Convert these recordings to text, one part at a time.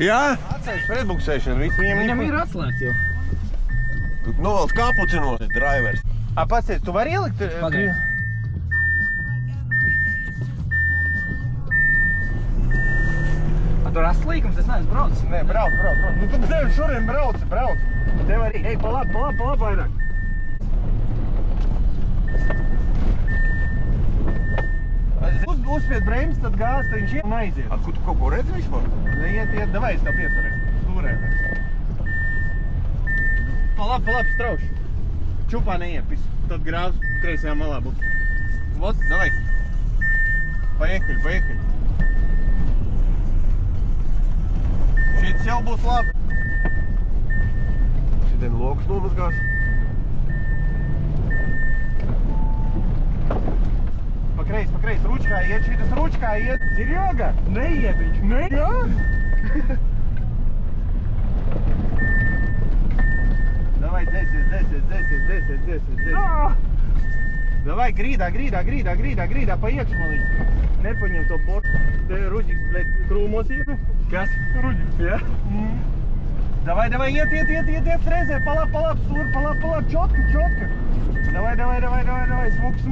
Jā? Atceļas pretbuksēšanu, viss Viņam ir atslēgts jau. Novelc kapucinot, drivers. Pasies, tu vari ielikt? Pagaid. Tur aslīkums, es neesmu braucis. Nē, brauc. Nu, tu tevi šurien brauc. Tev arī, ej, pa labi vairāk. Uzspied bremzes, tad gāzi, tad viņš iet un aiziet. Kur tu kaut ko redzi vispār? Iet, davai, es tā pieturēs. Stūrēt. Pa labi, strauši. Čupā neiepis. Tad grāvs kreisajā malā būs. Vot, davai. Paiekhļi. Šeit jau būs labi. Šitien logus nomazgās. Pakreis, ručkā iet, šitas ručkā iet. Serjoga? Neiet viņš, neiet. Davai, dzēsies. Davai, grīdā, pa iekšmalī. Nepaņem to bortu. Te Ruģiks, blēd, krūmos iet. Kas? Ruģiks, jā? Davai, iet, frezē, pa labi, stūri, pa labi, čotka. Davai, smuk.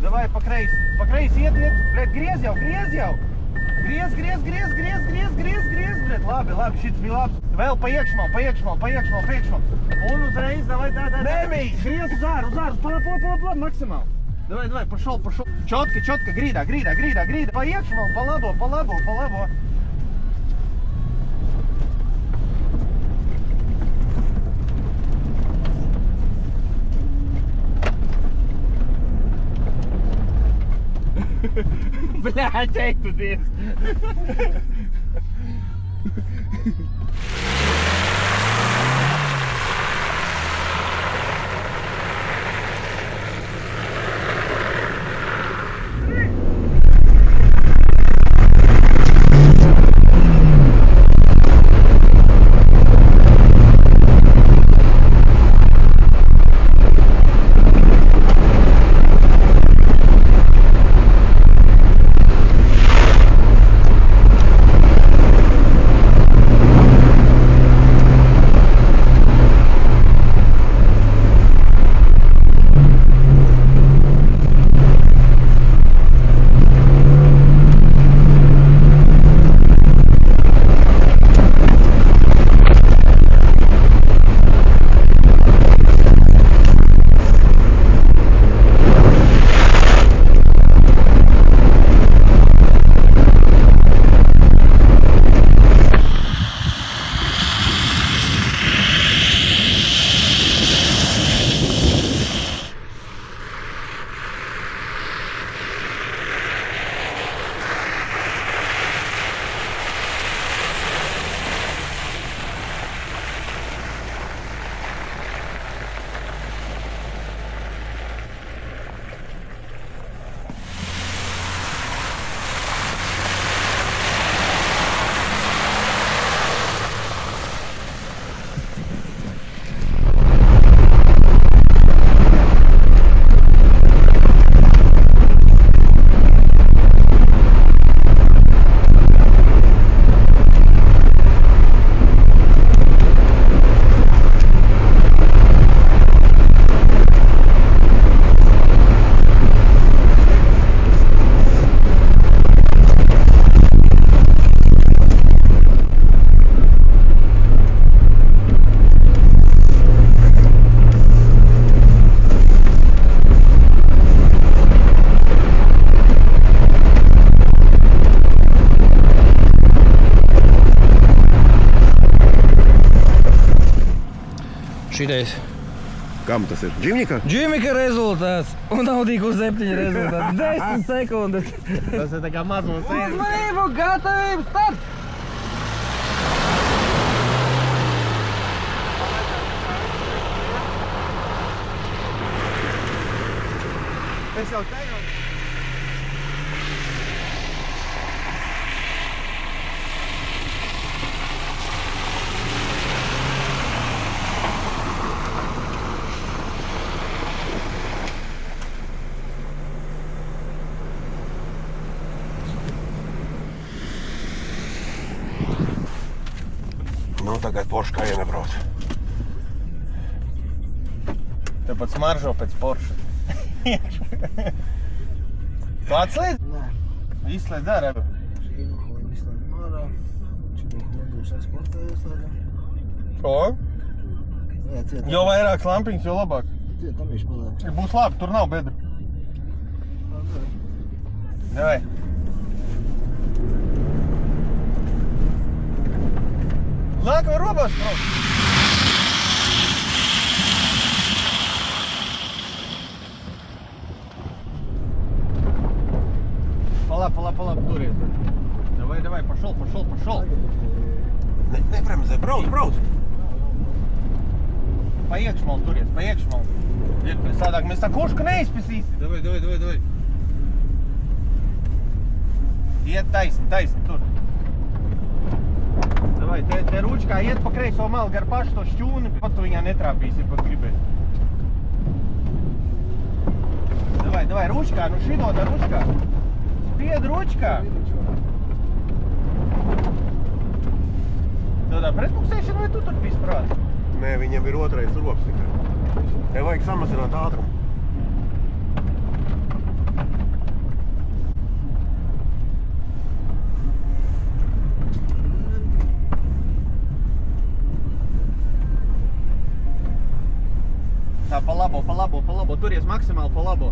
Davai, pa kreisi, iet, blēd, griez jau. Griez, blēd, labi, šits bija labs. Vēl pa iekšmal. Un uzreiz, davai, tā. Nemīs! Griez uz āru, pa labi, maksimāli. Davai, pašol. Čotka, grīdā. Pa iekšmal, pa labo. Блядь, ej tu Dievs! Šitais. Kam tas ir? Džimika? Džimika rezultāts. Un Audi Q7 rezultāts. 10 sekundes. Tas ir tā kā mazums. Uzmanību, gatavību, start! Es jau teiktu. Nu, tagad Porsche Cayenne brauc. Tev pat smaržo pēc Porsche. Tu atslēdz? Nē. Izslēdz ārā. Šīnu hoju izslēdz mārā. Šīnu hoju būs sportā ieslēdzam. Ko? Jā, ciet. Jo vairākas lampiņas, jo labāk. Ciet, tam viņš paliek. Būs labi, tur nav bedra. Davai. Lāk vai robās, brauc? Palab, turies. Давай, пошел. Nebremzē, brauc. Paiekšmal turies, paiekšmal. Sādāk, mēs tā košku neizpisīsim. Давай. Iet taisni, tur. Davai, te ručkā iet pa kreiso malu gar pašu to šķūni, pat tu viņā netrāpīsi, ja pat gribēsi. Davai, ručkā, nu šidot ar ručkā. Spied ručkā. Tādā pretpuksēšana vai tu tur pisprāt? Nē, viņam ir otrais rops tikai. Tev vajag samazināt ātrumu. Tā, pa labo, turies maksimāli pa labo.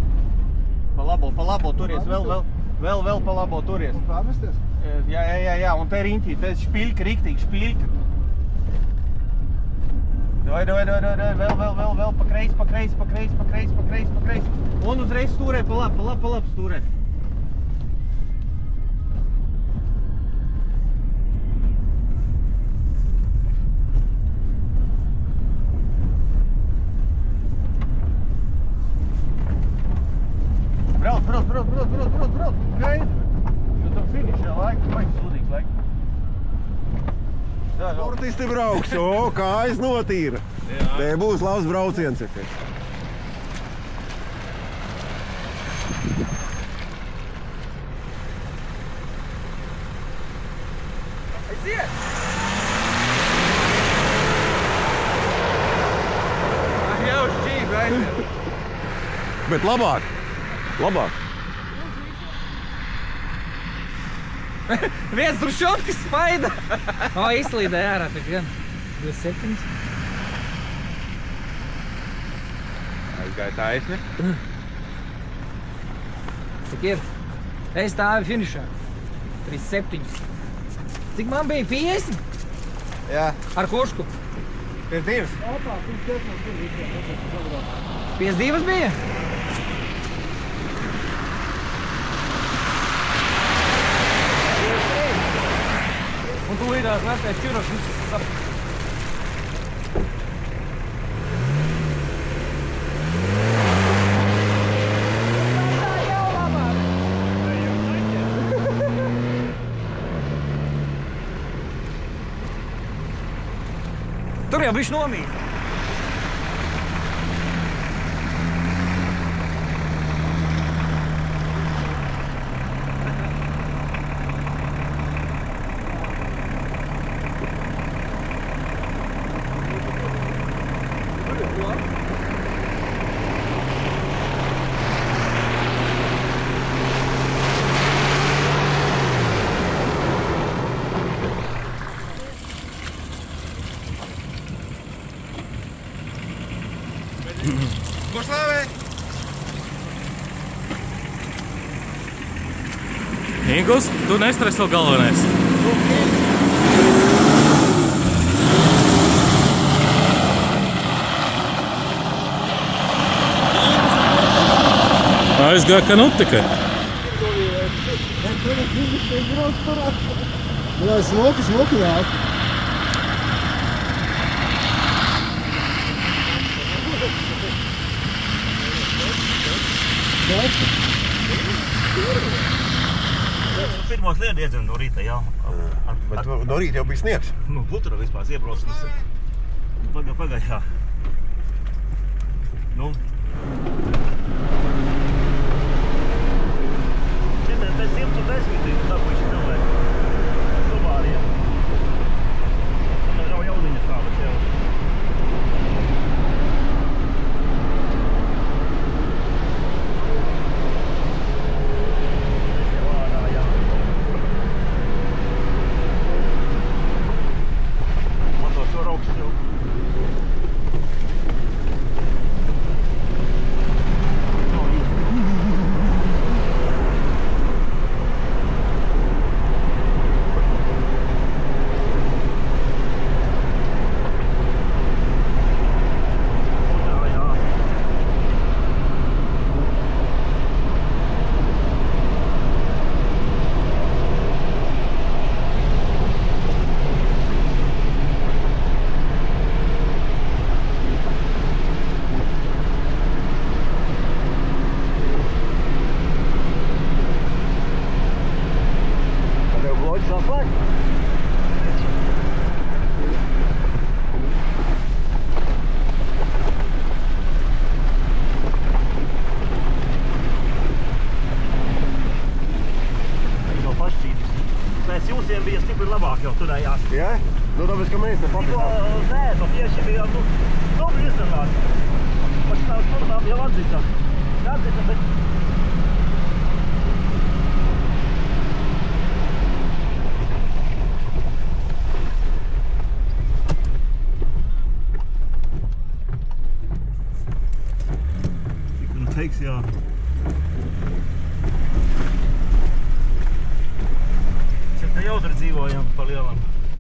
Pa labo, turies, vēl pa labo, turies. Un pārmesties? Jā, un te riņķī, te špiļka, riktīgi špiļka. Davai, vēl, pa kreisi. Un uzreiz stūrē, pa labi stūrē. Brauc, gaidi. Jo tam finišā laika, vajag sūdīgs laika. Sportisti brauks, kājas notīra. Te būs labs brauciens. Aiziet! Jau šķīvi, aiziet. Bet labāk. Viens tur šotkas spaida. O, izslīdēja ārā tik gan. 27. Aizgāja taisni. Tik ir. Es stāvi finišā. 37. Cik man bija 50? Jā. Ar košku? 52. 52 bija? Un tu līdās vērtēs čuroši visus sap. Tur jau bišķi nomīt. Poslāvē! Ingus, tu nestreso galvenais. Aizgāja kanutika. Jā, smoki nāk. Pirmos lietu iedzinu no rīta, jā. Bet no rīta jau bija sniegs. Nu, putra vispār iebraucams. Pagā, jā. Nu. Šitai, pēc 110 dabūjuši cilvēku. Tuvāriem. Tad jau slēgt. No pašķīdis. Pēc jūsiem bija stipri labāk jau turējās. Jā? Nu, tāpēc, ka mēs te papītām. Nē, no tieši bija, dobri izdarāt. Paši tā sportām jau atzīstām. Atzīstām, bet... Tik nu teiks, jā. Te jautri dzīvojam pa lielam.